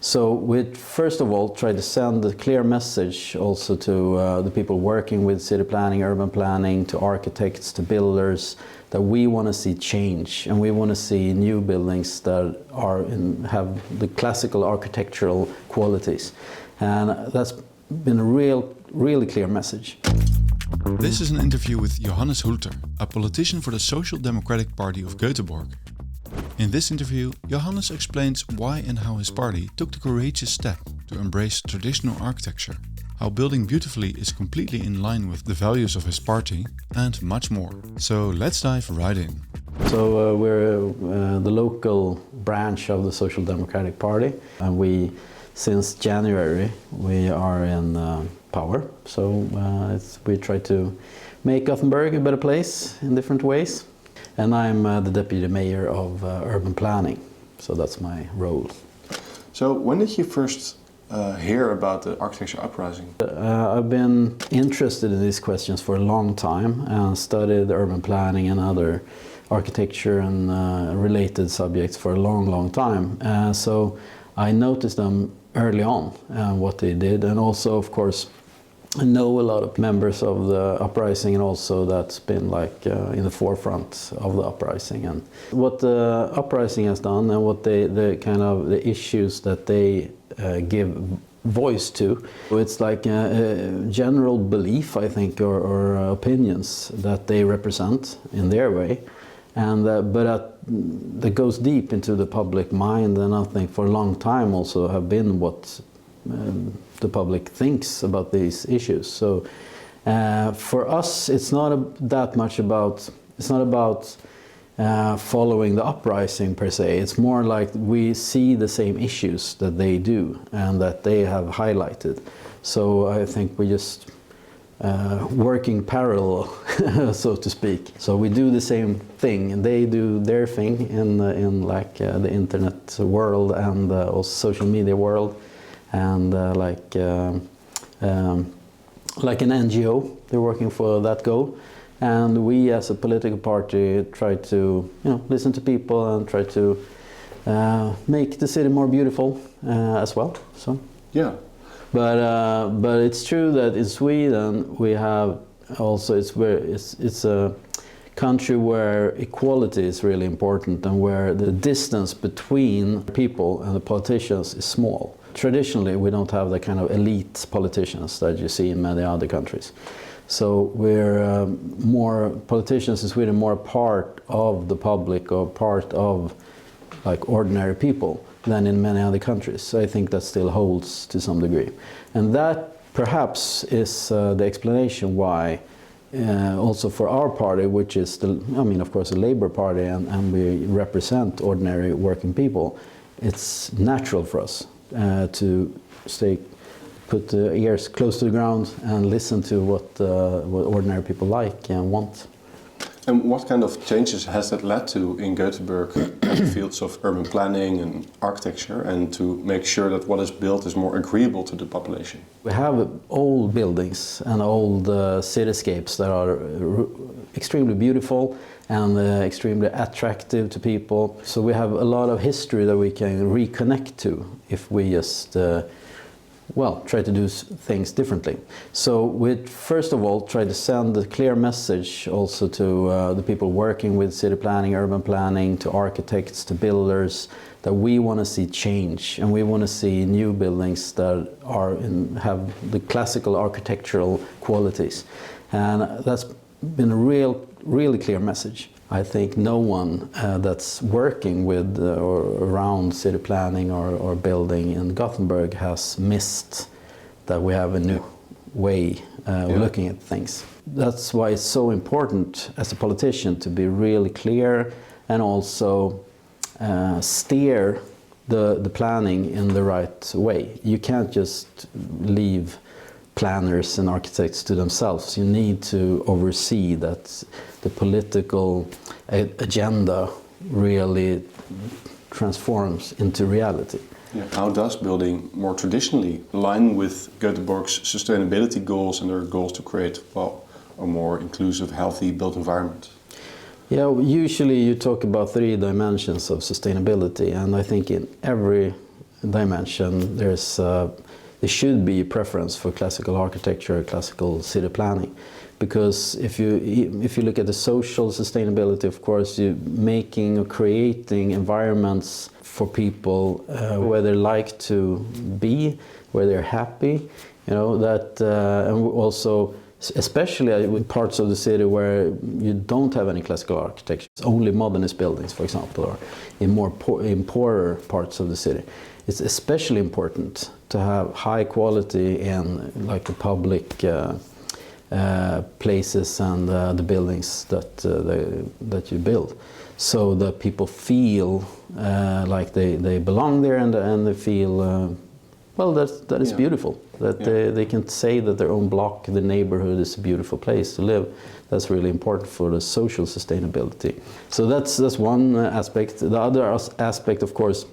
So we first of all try to send a clear message also to the people working with city planning, urban planning, to architects, to builders, that we want to see change and we want to see new buildings that have the classical architectural qualities. And that's been a really clear message. This is an interview with Johannes Hulter, a politician for the Social Democratic Party of Gothenburg. In this interview, Johannes explains why and how his party took the courageous step to embrace traditional architecture, how building beautifully is completely in line with the values of his party, and much more. So let's dive right in. So we're the local branch of the Social Democratic Party, and since January we are in power. So we try to make Gothenburg a better place in different ways. And I'm the deputy mayor of urban planning, so that's my role. So when did you first hear about the architecture uprising? I've been interested in these questions for a long time and studied urban planning and other architecture and related subjects for a long time. So I noticed them early on, what they did, and also, of course, I know a lot of members of the uprising, and also that's been like in the forefront of the uprising. And what the uprising has done, and what the issues that they give voice to, it's like a general belief, I think, or opinions that they represent in their way, and that goes deep into the public mind, and I think for a long time also have been what the public thinks about these issues. So for us, it's not that much about, it's not about following the uprising per se. It's more like we see the same issues that they do and that they have highlighted. So I think we just working parallel, so to speak. So we do the same thing, and they do their thing in like the internet world and also social media world. And like an NGO, they're working for that goal, and we as a political party try to listen to people and try to make the city more beautiful as well. So yeah, but it's true that in Sweden we have also it's a country where equality is really important, and where the distance between people and the politicians is small. Traditionally, we don't have the kind of elite politicians that you see in many other countries. So we're politicians in Sweden more part of the public, or part of like ordinary people, than in many other countries. So I think that still holds to some degree. And that perhaps is the explanation why also for our party, which is of course a Labour Party, and we represent ordinary working people, it's natural for us to put the ears close to the ground and listen to what ordinary people like and want. And what kind of changes has that led to in Gothenburg in the fields of urban planning and architecture, and to make sure that what is built is more agreeable to the population? We have old buildings and old cityscapes that are extremely beautiful and extremely attractive to people. So we have a lot of history that we can reconnect to if we just try to do things differently. So we first of all try to send a clear message also to the people working with city planning, urban planning, to architects, to builders, that we want to see change and we want to see new buildings that have the classical architectural qualities. And that's been a really clear message. I think no one that's working with or around city planning or building in Gothenburg has missed that we have a new way of looking at things. That's why it's so important as a politician to be really clear and also steer the planning in the right way. You can't just leave planners and architects to themselves. You need to oversee that the political agenda really transforms into reality. Yeah. How does building more traditionally align with Gothenburg's sustainability goals and their goals to create a more inclusive, healthy built environment? Yeah, usually you talk about 3 dimensions of sustainability, and I think in every dimension, there should be a preference for classical architecture, classical city planning. Because if you look at the social sustainability, of course, you're making or creating environments for people where they like to be, where they're happy, and also especially in parts of the city where you don't have any classical architecture, it's only modernist buildings, for example, or in poorer parts of the city. It's especially important to have high quality in like the public places and the buildings that you build, so that people feel like they belong there, and they feel that is beautiful. That they can say that their own block, the neighborhood, is a beautiful place to live. That's really important for the social sustainability. So that's one aspect. The other aspect, of course,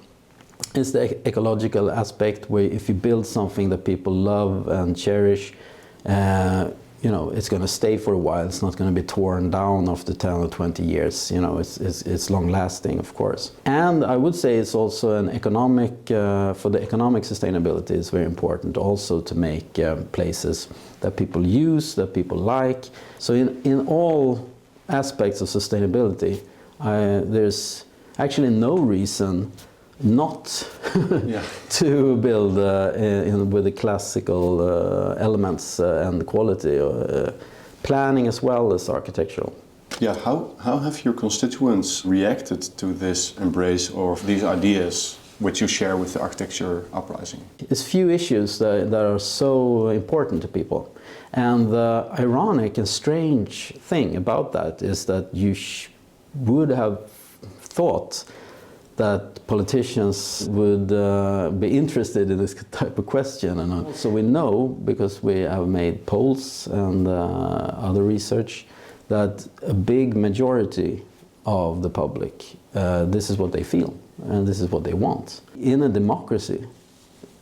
is the ecological aspect, where if you build something that people love and cherish, it's going to stay for a while. It's not going to be torn down after 10 or 20 years. It's long lasting, of course. And I would say it's also an economic, for the economic sustainability, it's very important also to make places that people use, that people like. So in all aspects of sustainability, there's actually no reason not to build with the classical elements and quality, planning as well as architectural. Yeah, how have your constituents reacted to this embrace of these ideas which you share with the architecture uprising? There's few issues that are so important to people. And the ironic and strange thing about that is that you would have thought that politicians would be interested in this type of question. And also we know, because we have made polls and other research, that a big majority of the public, this is what they feel and this is what they want. In a democracy,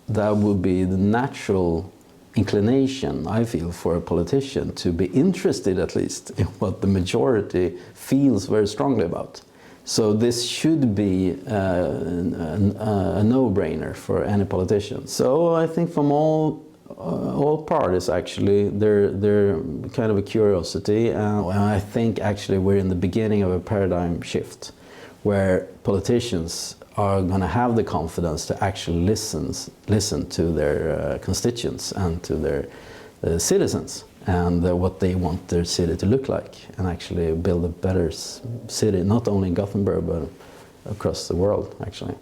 that would be the natural inclination, I feel, for a politician to be interested at least in what the majority feels very strongly about. So this should be a no-brainer for any politician. So I think from all parties, actually, they're kind of a curiosity, and I think actually we're in the beginning of a paradigm shift, where politicians are going to have the confidence to actually listen to their constituents and to their citizens, and what they want their city to look like, and actually build a better city, not only in Gothenburg, but across the world, actually.